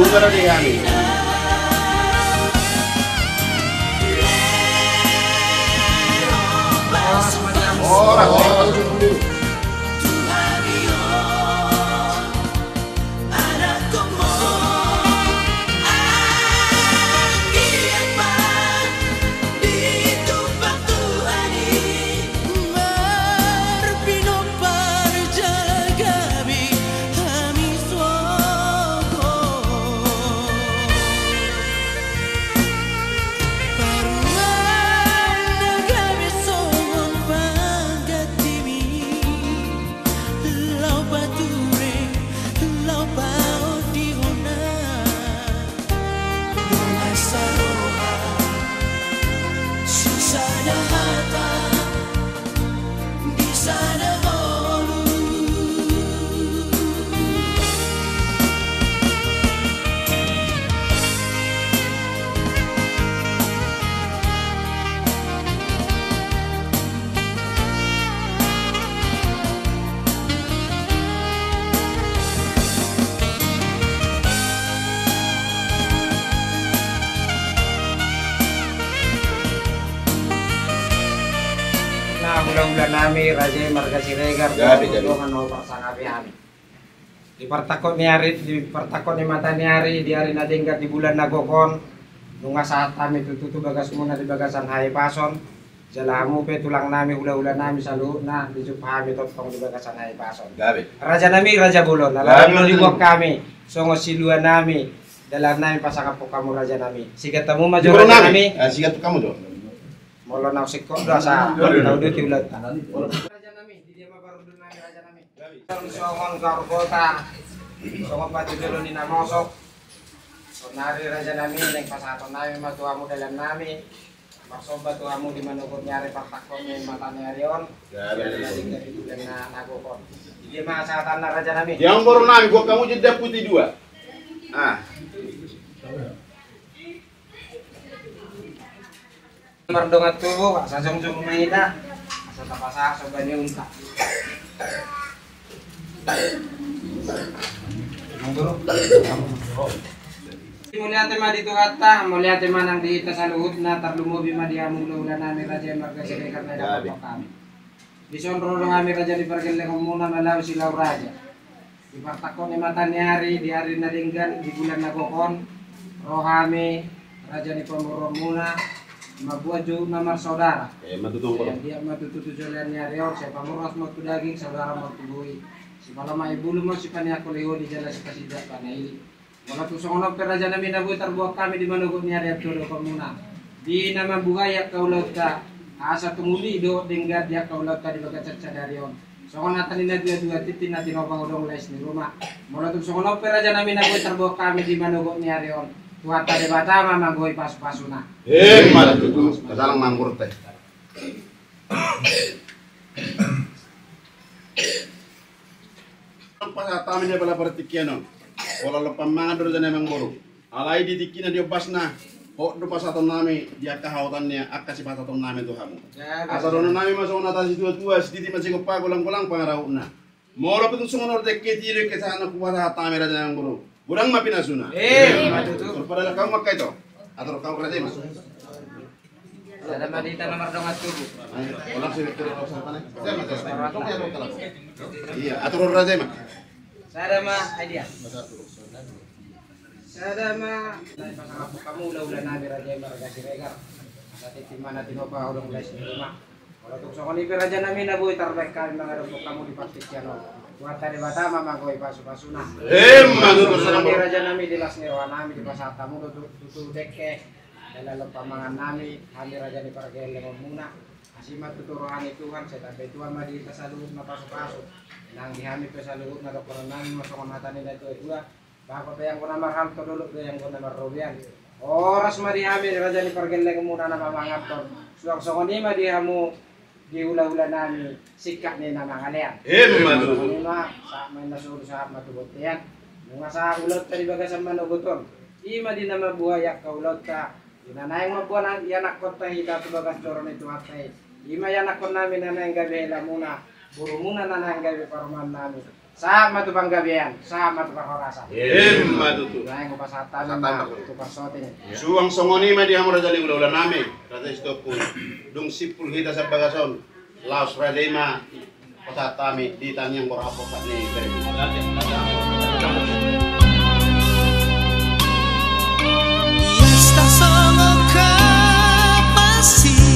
Bunga di kami. Bulan nami Raja Marga Siregar dengan persangapian di pertakot ni mata ni hari di hari nadingkat di bulan nagokon nunga saat kami tutu bagas muna di bagasan hai pason jalamu pe tulang nami hula nami salu na di pahami totong di bagasan hai pason Raja nami Raja Bulon lalu di buat kami songo siluan nami dalam nami pasangapok kamu Raja nami sigat tamu maju Raja nami sigat kamu dong. Molo na sikko dosa tahu dia tiulat Raja nami di dia baru dulu nami Raja nami songon kota songon pati dulu ni namosok sonari Raja nami neng pasaton nami matuamu dalam nami maksoba tuamu di manukut nyari partakon yang matanya Arion dari nagokon dia mah saatan Raja nami yang baru nami gua kamu jadi deputi 2 Mardongat tubuh, asa jong maida, asa tapasa sobanya unta. Mulia tema dito kata, mulia tema nang diita sa luhut na tarlumubi madiamong lula nami Raja Marga Siregar na dapat kami. Bison rolo kami Raja di Pargelle muna malaw silaw Raja. Ipartakon ni mata ni hari, di hari naringgan, di bulan nagokon, rohami Raja di Pamurong muna. Mabuat jo namar saudara. Matutong ko. Dia matututu jalan ni Arion, saya pamuras mo daging saudara mo tubuhi. Si palama ibulu mo si paniako leho di jalan si kasida panai. Wala tusong per Raja nami nabuhi tarbuak kami di manugot ni Arion tulo pamuna. Di nama bugaya kaulot ka asa tumuli do dengga dia kaulot ka di bagat sa Arion. Songon natan ni dua titin natin mapangudong les ni rumah. Wala tusong per Raja nami nabuhi tarbuak kami di manugot ni Arion. Tuata de batama manggoy pas-pasuna. Malah itu kasalang mangkur teh. Pas atamnya bala pertikian. Wala lepan mangan dulu jane mangboro. Alai di tikina dia basna. Ho do pas atom nami dia kahautannya akasi pas atom nami tu kamu. Asarono nami masuk natasi tua-tua sediti masih kepa kulang-kulang pangarauna. Moro petun sungonor deketi ke sana kuwata atamnya jane mangboro. Kurang mapin asuna. Matutu. Padahal kamu makai itu. Atau kamu kerja mas. Ada madita nomor dongat tubuh. Orang sih terus sana. Iya, atur raja mas. Sada mah idea. Sada mah kamu ulah nabi Raja Marga Siregar. Saat itu mana tino pa urang guys di rumah. Kalau tuk sokon ibu Raja nami nabuhi tarbek kali mga kamu di partikian. Kuata di batama manggoy pasu-pasuna. Manut sana Raja nami di las nirwa nami di pasatamu tutu dekke. Dalam pamangan nami kami Raja di Pargelle muna. Asimat tuturuan Tuhan saya sampai Tuhan madi tasaluhut na pasok-pasok. Nang dihami pesaluhut na dokter nami masuk mata nila itu dua. Bakot yang kuna marham to dulu yang kuna marrobian. Oras madihami Raja di Pargelle muna na mamangaton. Suwang-suwang ni madihamu di hula-hula nami sikap ni na mangalian. Manut. Sa may nasulo sa matubot yan. Nung sa ulot ka di bagasan manuguton. Ima di na mabuhayak ka ulot ka. Inanayang mabuhan yan akot na hita to bagas doron ito atay. Ima yan akot namin na nang gabi hila muna. Buro muna na nang gabi paruman namin. Sama tu panggabian, sama tu pangorasa. Emma tutu. Nah, yang pasatan tu persotinya. Suang songoni ma di hamura jali ulah name. Kata istokku. Dung sipul kita sa bagason. Laos radema pasatami di tanyang borapo kat ni. Esta solo kapasi.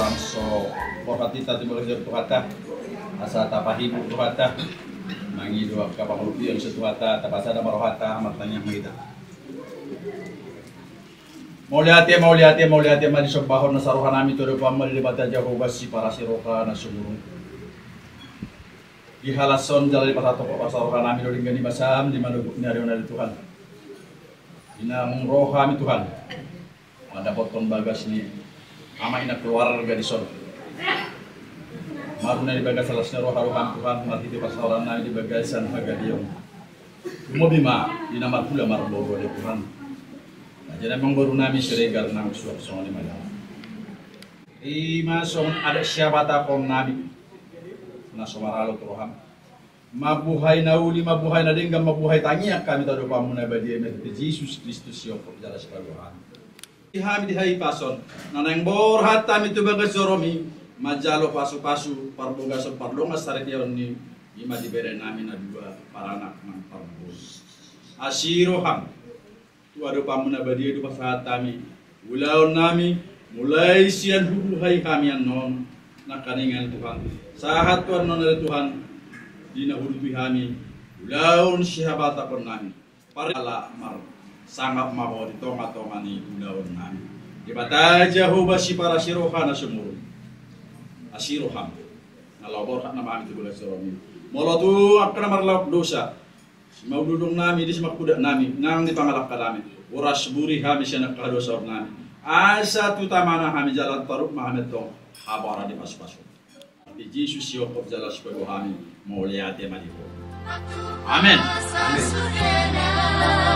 orang so porhatita ti boleh tuhata asa tapahibu tuhata mangi dua kapamulupi yang setuhata tapasada marohata matanya kita mau lihat ya madi sombahon na saruhan namin to pamal libata Jehovah si para siroka na sumurong di halason jalan pasato pasaruhan namin uling gani basam di mana nyari na Tuhan inamong roh kami Tuhan ada potong bagas ni ama ina keluar dari son maruna di bagas salasnya roh haruhan Tuhan mati di pasaruhan namin di bagasan hagadiong umobima di nama pula marbogo di Tuhan. Jadi memang baru nami seregar nang suap songo ni malam. Masong ada siapa tapong nami na somaralo troham. Mabuhay na uli, mabuhay na dinggam, mabuhay tanya kami tado pamuna badi emet Jesus Kristus yo jala sekalian. Ihami dihay pason nanang borhat tami tu bagas soromi majalo pasu-pasu parboga so parlonga saretiaon ni ima dibere nami na dua para anak mang parbos. Asiroham Waduh pamuna badia du pasahat kami, ulaon nami mulai sian hubuhay kami an non nakaningan Tuhan. Sahat Tuhan non dari Tuhan dina hurutui kami, ulaon sihabata pun nami. Para ala mar sangat maho di tonga-tonga ni unawan nami. Ibataja huba si para siroha na sumurun. Asiroham. Nalabor hak nama ami tu boleh soromi. Molo tu apa nama lauk dosa. Mau dudung nami di semak kuda nami. Nang di pangalak kalami. Uras buri kami sianak kadosa nami. Asa tu tamana kami jalan taruk Muhammad tong habara di pas-pasu. Di Yesus Yokop jalan sebagai kami mau lihat dia mati. Amin. Amin.